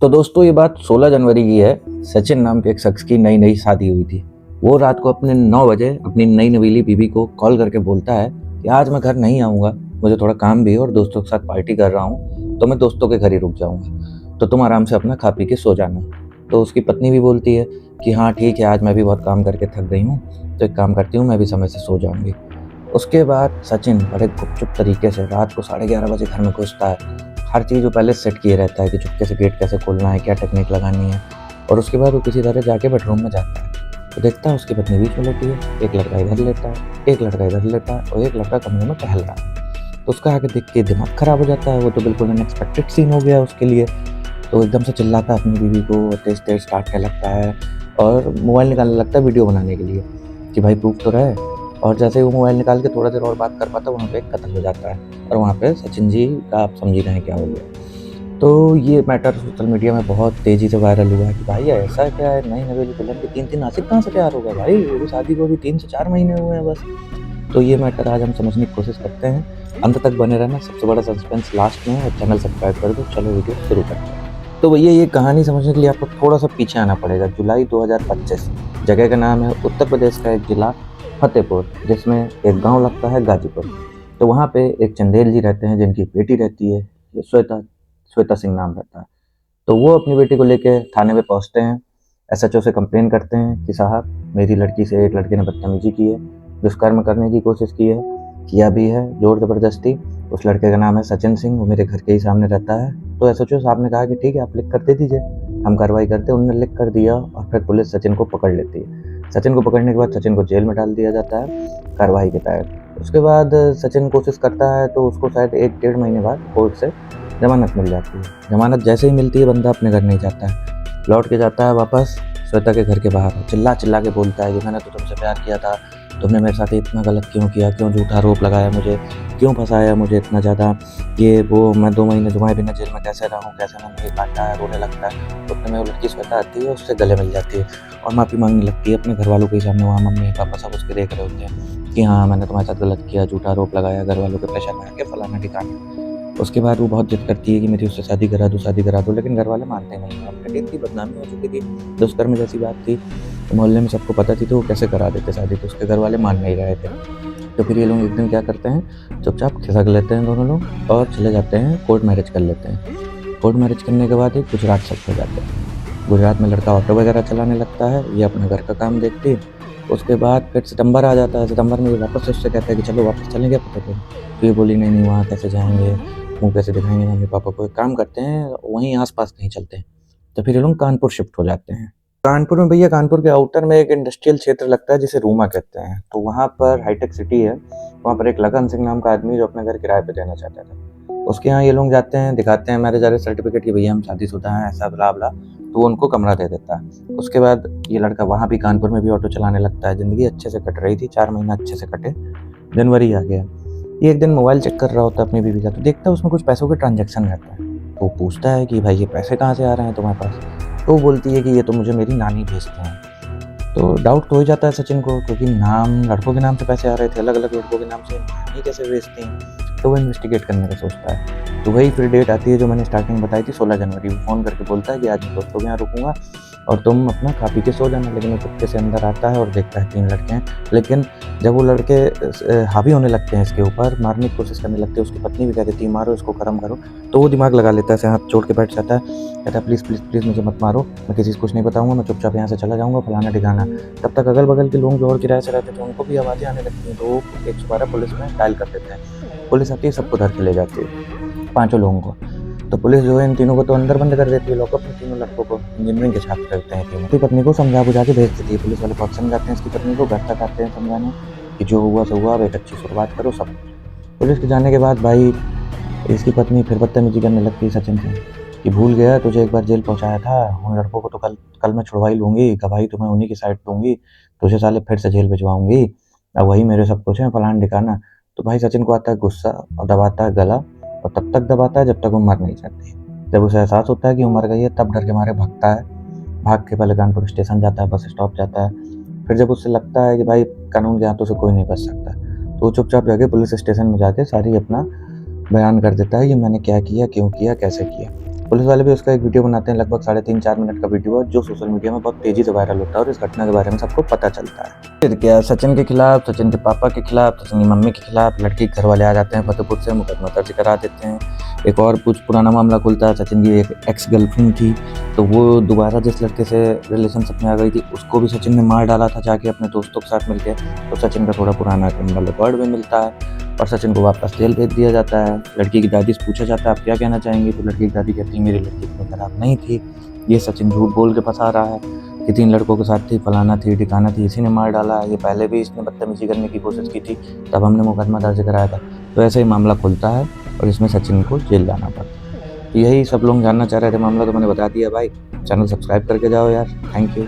तो दोस्तों ये बात 16 जनवरी की है। सचिन नाम के एक शख्स की नई नई शादी हुई थी। वो रात को अपने 9 बजे अपनी नई नवीली बीवी को कॉल करके बोलता है कि आज मैं घर नहीं आऊँगा, मुझे थोड़ा काम भी है और दोस्तों के साथ पार्टी कर रहा हूँ, तो मैं दोस्तों के घर ही रुक जाऊँगा, तो तुम आराम से अपना खा पी के सो जाना। तो उसकी पत्नी भी बोलती है कि हाँ ठीक है, आज मैं भी बहुत काम करके थक गई हूँ, तो एक काम करती हूँ, मैं भी समय से सो जाऊँगी। उसके बाद सचिन बड़े गुपचुप तरीके से रात को 11:30 बजे घर में घुसता है। हर चीज़ वो पहले सेट किए रहता है कि चुपके से गेट कैसे खोलना है, क्या टेक्निक लगानी है, और उसके बाद वो किसी तरह जाके बेडरूम में जाता है। तो देखता है उसकी पत्नी बीच में लेटी है, एक लड़का इधर लेटा है, एक लड़का इधर लेटा है और एक लड़का कमरे में टहल रहा है। तो उसका आगे देख के दिमाग खराब हो जाता है, वो तो बिल्कुल अनएक्सपेक्टेड सीन हो गया उसके लिए। तो एकदम से चिल्लाता है अपनी बीवी को, तेज़-तेज़ डाँटने लगता है और मोबाइल निकालने लगता है वीडियो बनाने के लिए कि भाई प्रूफ तो रहे। और जैसे ही वो मोबाइल निकाल के थोड़ा देर और बात कर पाता है, वहाँ पे एक कत्ल हो जाता है और वहाँ पे सचिन जी का आप समझ ही रहे हैं क्या हो गया। तो ये मैटर सोशल मीडिया में बहुत तेज़ी से वायरल हुआ है कि भाई ऐसा क्या है, नई नवेली दुल्हन के 3-3 आशिक कहाँ से तैयार हो गए भाई, वो भी शादी को अभी 3 से 4 महीने हुए हैं बस। तो ये मैटर आज हम समझने की कोशिश करते हैं। अंत तक बने रहना, सबसे बड़ा सस्पेंस लास्ट में है और चैनल सब्सक्राइब कर दो। चलो वीडियो शुरू करते हैं। तो भैया ये कहानी समझने के लिए आपको थोड़ा-सा पीछे आना पड़ेगा। जुलाई 2025, जगह का नाम है उत्तर प्रदेश का एक जिला फतेहपुर, जिसमें एक गाँव लगता है गाजीपुर। तो वहाँ पे एक चंदेल जी रहते हैं जिनकी बेटी रहती है, ये श्वेता श्वेता सिंह नाम रहता है। तो वो अपनी बेटी को लेके थाने पे पहुँचते हैं। एसएचओ से कंप्लेन करते हैं कि साहब मेरी लड़की से एक लड़के ने बदतमीजी की है, दुष्कर्म करने की कोशिश की है, किया भी है ज़ोर ज़बरदस्ती। उस लड़के का नाम है सचिन सिंह, वो मेरे घर के ही सामने रहता है। तो एसएचओ साहब ने कहा कि ठीक है आप लिख कर दे दीजिए, हम कार्रवाई करते हैं। उन्होंने लिख कर दिया और फिर पुलिस सचिन को पकड़ लेती है। सचिन को पकड़ने के बाद सचिन को जेल में डाल दिया जाता है कार्रवाई के तहत। उसके बाद सचिन कोशिश करता है तो उसको शायद 1 डेढ़ महीने बाद कोर्ट से ज़मानत मिल जाती है। ज़मानत जैसे ही मिलती है बंदा अपने घर नहीं जाता है, लौट के जाता है वापस श्वेता के घर के बाहर। चिल्ला चिल्ला के बोलता है कि मैंने तो तुमसे प्यार किया था, तुमने मेरे साथ इतना गलत क्यों किया, क्यों झूठा आरोप लगाया मुझे, क्यों फंसाया मुझे इतना ज़्यादा, ये वो मैं 2 महीने तुम्हारे बिना जेल में कैसे रहा हूँ, कैसे मैंने नहीं काटा है, रोने लगता है। उतने में वो लड़की श्वेता आती है, उससे गले मिल जाती है और माफ़ी मांगने लगती है अपने घर वालों के सामने। वहाँ मम्मी पापा सब उसके देख रहे होते हैं कि हाँ मैंने तुम्हारे साथ गलत किया, झूठा आरोप लगाया, घर वालों के प्रेशर में आके फलाना ठिकाना। उसके बाद वो बहुत जिद करती है कि मेरी उससे शादी करा दो, लेकिन घर वाले मानते नहीं हैं। अब बेटी की बदनामी हो चुकी थी, दुष्कर्म जैसी बात थी, तो मोहल्ले में सबको पता थी, तो वो कैसे करा देते शादी, तो उसके घर वाले मान नहीं रहे थे। तो फिर ये लोग एक दिन क्या करते हैं, चुपचाप खिसक लेते हैं दोनों लोग और चले जाते हैं कोर्ट मैरिज कर लेते हैं। कोर्ट मैरिज करने के बाद एक गुजरात शिफ्ट हो जाते हैं। गुजरात में लड़का ऑटो वगैरह चलाने लगता है, ये अपने घर का काम देखती है। उसके बाद फिर सितंबर आ जाता है, सितंबर में ये वापस से उससे कहता है कि चलो वापस चलेंगे फतेहपुर। तो ये बोली नहीं नहीं, वहाँ कैसे जाएंगे, मुँह कैसे दिखाएंगे मम्मी पापा को। एक काम करते हैं वहीं आस-पास कहीं चलते हैं। तो फिर ये लोग कानपुर शिफ्ट हो जाते हैं। कानपुर में भैया, कानपुर के आउटर में एक इंडस्ट्रियल क्षेत्र लगता है जिसे रूमा कहते हैं। तो वहाँ पर हाईटेक सिटी है, वहाँ पर एक लगन सिंह नाम का आदमी जो अपना घर किराए पे देना चाहता था। उसके यहाँ ये लोग जाते हैं, दिखाते हैं मैरिज वैरिज सर्टिफिकेट कि भैया हम शादीशुदा हैं, ऐसा ब्ला-ब्ला। तो वो उनको कमरा दे देता है। उसके बाद ये लड़का वहाँ भी कानपुर में भी ऑटो चलाने लगता है। ज़िंदगी अच्छे से कट रही थी, 4 महीना अच्छे से कटे। जनवरी आ गया। ये एक दिन मोबाइल चेक कर रहा होता है अपनी बीवी का, तो देखता है उसमें कुछ पैसों के ट्रांज़ैक्शन रहता है। तो वो पूछता है कि भाई ये पैसे कहाँ से आ रहे हैं तुम्हारे पास? तो वो बोलती है कि ये तो मुझे मेरी नानी भेजते हैं। तो डाउट तो हो ही जाता है सचिन को, क्योंकि नाम लड़कों के नाम से पैसे आ रहे थे, अलग-अलग लड़कों के नाम से, नानी कैसे भेजती हैं? तो वो इन्वेस्टिगेट करने का सोचता है। तो वही फिर डेट आती है जो मैंने स्टार्टिंग में बताई थी, 16 जनवरी। वो फ़ोन करके बोलता है कि आज मैं दोस्तों के यहाँ रुकूँगा और तुम अपना खा पी के सो जाना। लेकिन वो चुपके से अंदर आता है और देखता है 3 लड़के हैं। लेकिन जब वो लड़के हावी होने लगते हैं इसके ऊपर, मारने की कोशिश करने लगते हैं, उसकी पत्नी भी कह देती है मारो इसको, कर्म करो। तो वो दिमाग लगा लेता है, ऐसे हाथ जोड़ के बैठ जाता है, कहता है प्लीज़ प्लीज़ प्लीज़ मुझे मत मारो, मैं किसी को कुछ नहीं बताऊँगा, मैं चुपचाप यहाँ से चला जाऊँगा फलाना ठिकाना। तब तक अगल-बगल के लोग जो और किराए से रहते थे उनको भी आवाज़ें आने लगती हैं, तो वो 112 पुलिस में डायल कर देते हैं। पुलिस आती है, सबको धर के ले जाती है, पाँचों लोगों को। तो पुलिस जो है इन तीनों को तो अंदर बंद कर देती है लॉकअप में, तीनों लड़कों को। इंजीनियरिंग के छात्र रहते हैं तीनों। उसकी पत्नी को समझा-बुझा के भेज देती है, पुलिस वाले बहुत समझाते हैं इसकी पत्नी को, घर तक आते हैं समझाने कि जो हुआ सो हुआ, अब एक अच्छी शुरुआत करो सब। पुलिस के जाने के बाद भाई इसकी पत्नी फिर बदतमीजी करने लगती है सचिन से कि भूल गया तुझे एक बार जेल पहुँचाया था, उन लड़कों को तो कल कल मैं छुड़वा ही लूँगी, गवाही तो मैं उन्हीं की साइड दूँगी, तुझे साले फिर से जेल भिजवाऊँगी, अब वही मेरे सब कुछ है फलाना-ढिकाना। तो भाई सचिन को आता है गुस्सा और दबाता है गला, और तब तक दबाता है जब तक वो मर नहीं जाती। जब उसे एहसास होता है कि वो मर गई है, तब डर के मारे भागता है। भाग के पहले कानपुर स्टेशन जाता है, बस स्टॉप जाता है। फिर जब उसे लगता है कि भाई कानून के हाथों से कोई नहीं बच सकता, तो वो चुपचाप जाके पुलिस स्टेशन में जाके सारी अपना बयान कर देता है कि मैंने क्या किया, क्यों किया, कैसे किया। पुलिस वाले भी उसका एक वीडियो बनाते हैं, लगभग 3.5-4 मिनट का वीडियो है, जो सोशल मीडिया में बहुत तेज़ी से वायरल होता है और इस घटना के बारे में सबको पता चलता है। फिर क्या, सचिन के खिलाफ, सचिन के पापा के खिलाफ, सचिन की मम्मी के खिलाफ लड़की के घर वाले आ जाते हैं फतेहपुर से, मुकदमा दर्ज करा देते हैं। एक और कुछ पुराना मामला खुलता है, सचिन की एक एक्स गर्लफ्रेंड थी, तो वो दोबारा जिस लड़के से रिलेशनशिप में आ गई थी, उसको भी सचिन ने मार डाला था जाके अपने दोस्तों के साथ मिलके। तो सचिन का थोड़ा पुराना क्रिमिनल रिकॉर्ड भी मिलता है और सचिन को वापस जेल भेज दिया जाता है। लड़की की दादी से पूछा जाता है, आप क्या कहना चाहेंगे? तो लड़की की दादी कहती है, मेरी लड़की इतनी खराब नहीं थी, ये सचिन झूठ बोल के फंसा रहा है कि 3 लड़कों के साथ थी, फलाना थी, ठिकाना थी, इसी ने मार डाला है, ये पहले भी इसने बदतमीजी करने की कोशिश की थी, तब हमने मुकदमा दर्ज कराया था। तो ऐसे ही मामला खुलता है और इसमें सचिन को जेल जाना पड़ता है। तो यही सब लोग जानना चाह रहे थे मामला, तो मैंने बता दिया भाई। चैनल सब्सक्राइब करके जाओ यार। Thank you.